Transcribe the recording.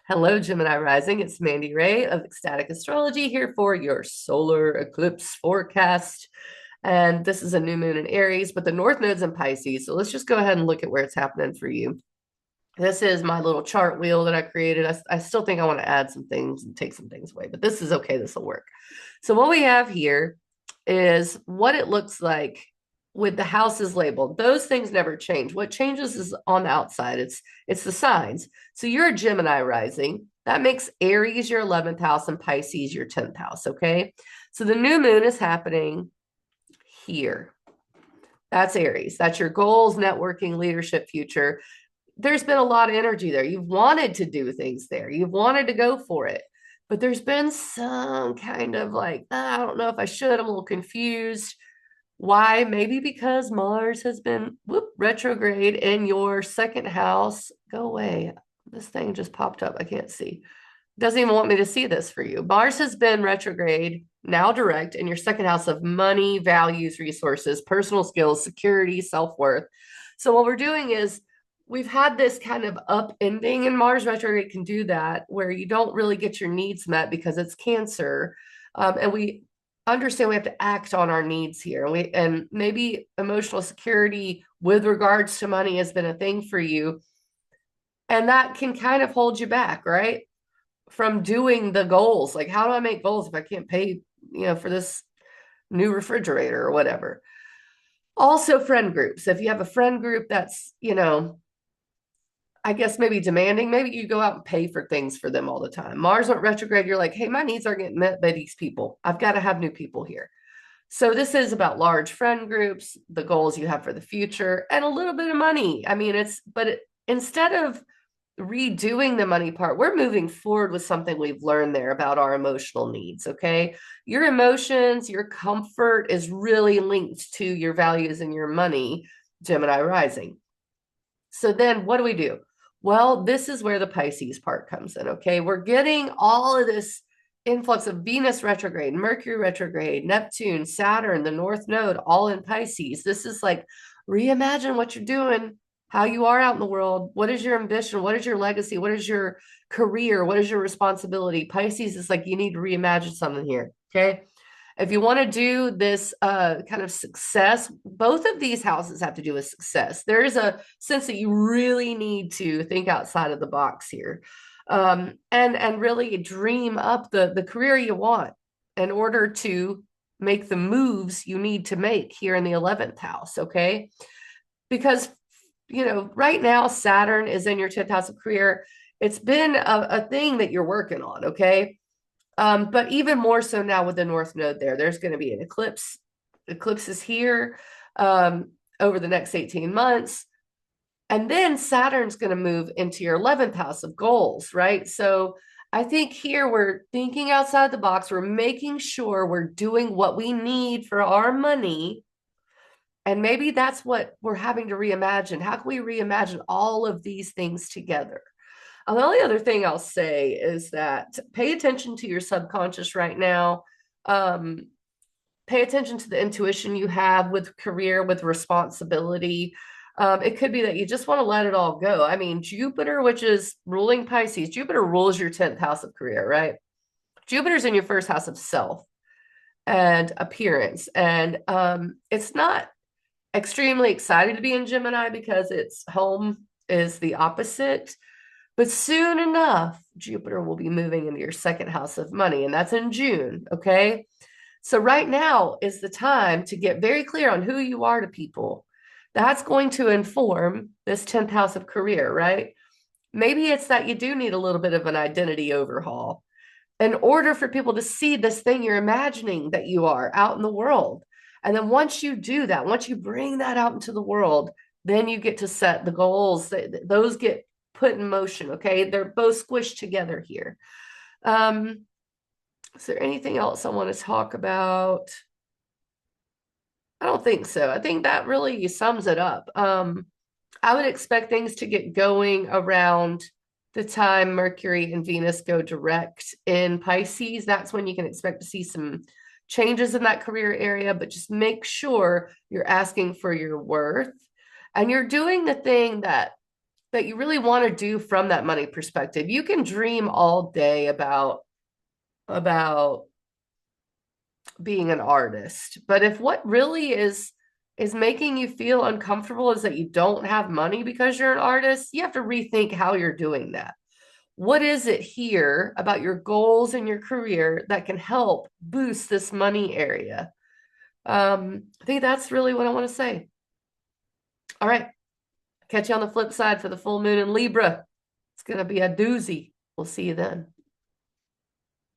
Hello, Gemini Rising. It's Mandy Ray of Ecstatic Astrology here for your solar eclipse forecast. And this is a new moon in Aries, but the North Node's in Pisces. So let's just go ahead and look at where it's happening for you. This is my little chart wheel that I created. I still think I want to add some things and take some things away, but this is okay. This will work. So what we have here is what it looks like with the houses labeled. Those things never change. What changes is on the outside. It's the signs. So you're a Gemini rising. That makes Aries your 11th house and Pisces your 10th house, okay? So the new moon is happening here. That's Aries. That's your goals, networking, leadership, future. There's been a lot of energy there. You've wanted to do things there. You've wanted to go for it. But there's been some kind of like, I don't know if I should. I'm a little confused. Why? Maybe because Mars has been retrograde in your second house. Go away. This thing just popped up. I can't see. Doesn't even want me to see this for you. Mars has been retrograde, now direct in your second house of money, values, resources, personal skills, security, self-worth. So what we're doing is we've had this kind of upending, and Mars retrograde can do that, where you don't really get your needs met because it's Cancer. And we understand we have to act on our needs here. And maybe emotional security with regards to money has been a thing for you. And that can kind of hold you back, right? From doing the goals. Like, how do I make goals if I can't pay, for this new refrigerator or whatever? Also, friend groups. If you have a friend group that's, I guess maybe demanding, maybe you go out and pay for things for them all the time. Mars went retrograde. You're like, hey, my needs aren't getting met by these people. I've got to have new people here. So this is about large friend groups, the goals you have for the future, and a little bit of money. I mean, instead of redoing the money part, we're moving forward with something we've learned there about our emotional needs. Okay. Your emotions, your comfort is really linked to your values and your money, Gemini rising. So then what do we do? Well, this is where the Pisces part comes in. Okay. We're getting all of this influx of Venus retrograde, Mercury retrograde, Neptune, Saturn, the North Node, all in Pisces. This is like reimagine what you're doing, how you are out in the world. What is your ambition? What is your legacy? What is your career? What is your responsibility? Pisces is like you need to reimagine something here. Okay. If you want to do this kind of success, both of these houses have to do with success. There is a sense that you really need to think outside of the box here, and really dream up the career you want in order to make the moves you need to make here in the 11th house. Okay, because right now Saturn is in your 10th house of career. It's been a thing that you're working on. Okay, but even more so now with the North Node there's going to be an eclipse. Eclipse is here over the next 18 months. And then Saturn's going to move into your 11th house of goals, right? So I think here we're thinking outside the box. We're making sure we're doing what we need for our money. And maybe that's what we're having to reimagine. How can we reimagine all of these things together? The only other thing I'll say is that pay attention to your subconscious right now. Um, Pay attention to the intuition you have with career, with responsibility. It could be that you just want to let it all go. I mean, Jupiter, which is ruling Pisces, Jupiter rules your 10th house of career, right? Jupiter's in your first house of self and appearance. And it's not extremely excited to be in Gemini because its home is the opposite. But soon enough, Jupiter will be moving into your second house of money, and that's in June. Okay. So, right now is the time to get very clear on who you are to people. That's going to inform this 10th house of career, right? Maybe it's that you do need a little bit of an identity overhaul in order for people to see this thing you're imagining that you are out in the world. And then once you do that, once you bring that out into the world, then you get to set the goals. Those get put in motion. Okay. They're both squished together here. Is there anything else I want to talk about? I don't think so. I think that really sums it up. I would expect things to get going around the time Mercury and Venus go direct in Pisces. That's when you can expect to see some changes in that career area, but just make sure you're asking for your worth and you're doing the thing that that you really want to do from that money perspective. You can dream all day about being an artist, but if what really is making you feel uncomfortable is that you don't have money because you're an artist, you have to rethink how you're doing that. What is it here about your goals and your career that can help boost this money area? I think that's really what I want to say. All right. Catch you on the flip side for the full moon in Libra. It's going to be a doozy. We'll see you then.